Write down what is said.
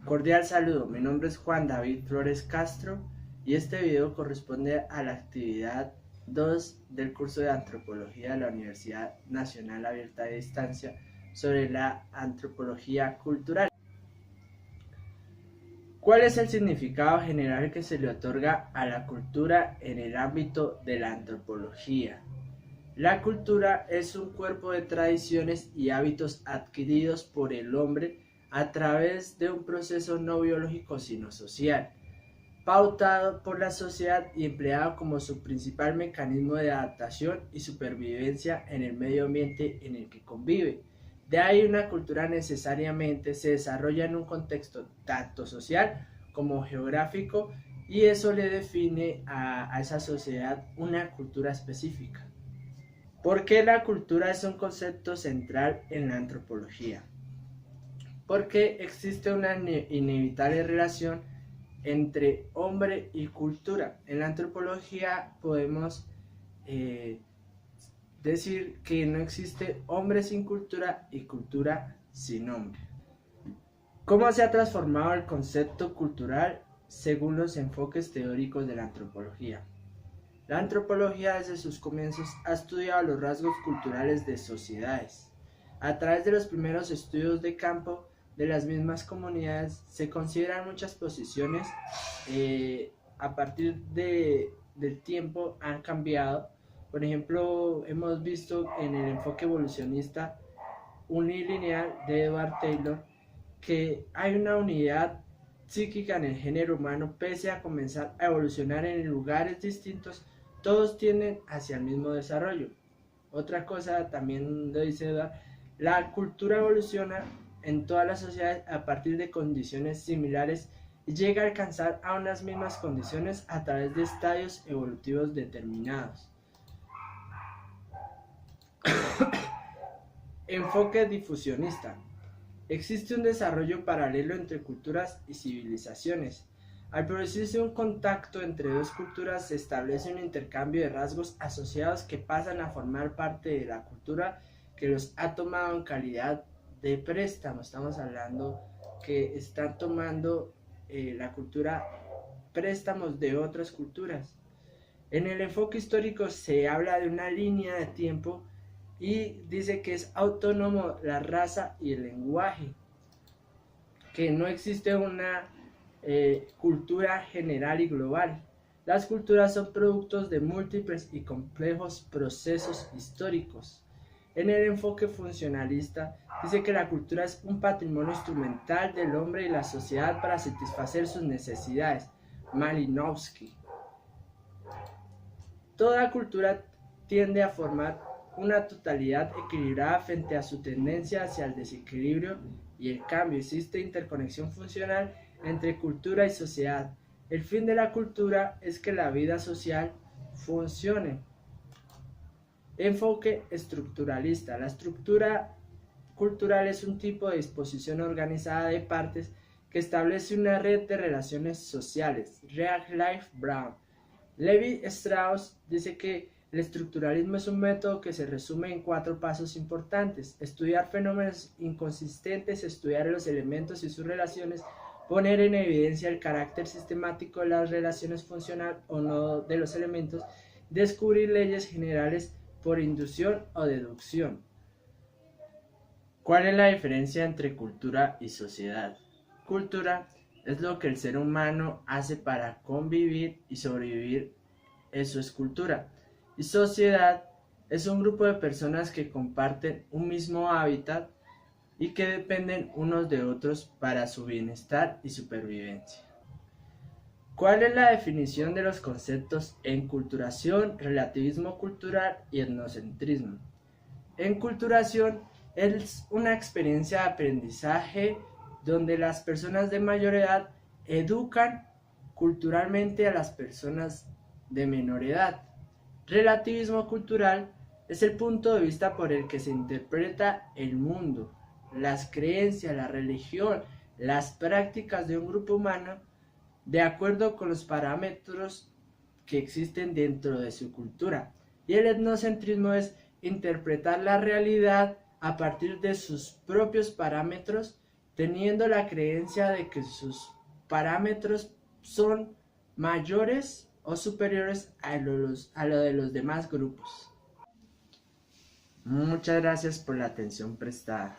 Cordial saludo, mi nombre es Juan David Flores Castro y este video corresponde a la actividad 2 del curso de Antropología de la Universidad Nacional Abierta de Distancia sobre la antropología cultural. ¿Cuál es el significado general que se le otorga a la cultura en el ámbito de la antropología? La cultura es un cuerpo de tradiciones y hábitos adquiridos por el hombre a través de un proceso no biológico sino social, pautado por la sociedad y empleado como su principal mecanismo de adaptación y supervivencia en el medio ambiente en el que convive. De ahí una cultura necesariamente se desarrolla en un contexto tanto social como geográfico y eso le define a esa sociedad una cultura específica. ¿Por qué la cultura es un concepto central en la antropología? Porque existe una inevitable relación entre hombre y cultura. En la antropología podemos decir que no existe hombre sin cultura y cultura sin hombre. ¿Cómo se ha transformado el concepto cultural según los enfoques teóricos de la antropología? La antropología desde sus comienzos ha estudiado los rasgos culturales de sociedades. A través de los primeros estudios de campo de las mismas comunidades se consideran muchas posiciones a partir del tiempo han cambiado. Por ejemplo, hemos visto en el enfoque evolucionista unilineal de Edward Taylor que hay una unidad psíquica en el género humano pese a comenzar a evolucionar en lugares distintos, todos tienden hacia el mismo desarrollo. Otra cosa también lo dice Edward, la cultura evoluciona en todas las sociedades a partir de condiciones similares y llega a alcanzar a unas mismas condiciones a través de estadios evolutivos determinados. Enfoque difusionista. Existe un desarrollo paralelo entre culturas y civilizaciones. Al producirse un contacto entre dos culturas se establece un intercambio de rasgos asociados que pasan a formar parte de la cultura que los ha tomado en calidad de préstamo. Estamos hablando que están tomando la cultura préstamos de otras culturas. En el enfoque histórico se habla de una línea de tiempo y dice que es autónomo la raza y el lenguaje, que no existe una cultura general y global. Las culturas son productos de múltiples y complejos procesos históricos. En el enfoque funcionalista dice que la cultura es un patrimonio instrumental del hombre y la sociedad para satisfacer sus necesidades. Malinowski. Toda cultura tiende a formar una totalidad equilibrada frente a su tendencia hacia el desequilibrio y el cambio. Existe interconexión funcional entre cultura y sociedad. El fin de la cultura es que la vida social funcione. Enfoque estructuralista. La estructura cultural es un tipo de disposición organizada de partes que establece una red de relaciones sociales. Real-Life Brown. Levi Strauss dice que el estructuralismo es un método que se resume en 4 pasos importantes: estudiar fenómenos inconsistentes, estudiar los elementos y sus relaciones, poner en evidencia el carácter sistemático de las relaciones funcional o no de los elementos, descubrir leyes generales por inducción o deducción. ¿Cuál es la diferencia entre cultura y sociedad? Cultura es lo que el ser humano hace para convivir y sobrevivir, eso es cultura. Y sociedad es un grupo de personas que comparten un mismo hábitat y que dependen unos de otros para su bienestar y supervivencia. ¿Cuál es la definición de los conceptos enculturación, relativismo cultural y etnocentrismo? Enculturación es una experiencia de aprendizaje donde las personas de mayor edad educan culturalmente a las personas de menor edad. Relativismo cultural es el punto de vista por el que se interpreta el mundo, las creencias, la religión, las prácticas de un grupo humano de acuerdo con los parámetros que existen dentro de su cultura. Y el etnocentrismo es interpretar la realidad a partir de sus propios parámetros teniendo la creencia de que sus parámetros son mayores o superiores a lo de los demás grupos. Muchas gracias por la atención prestada.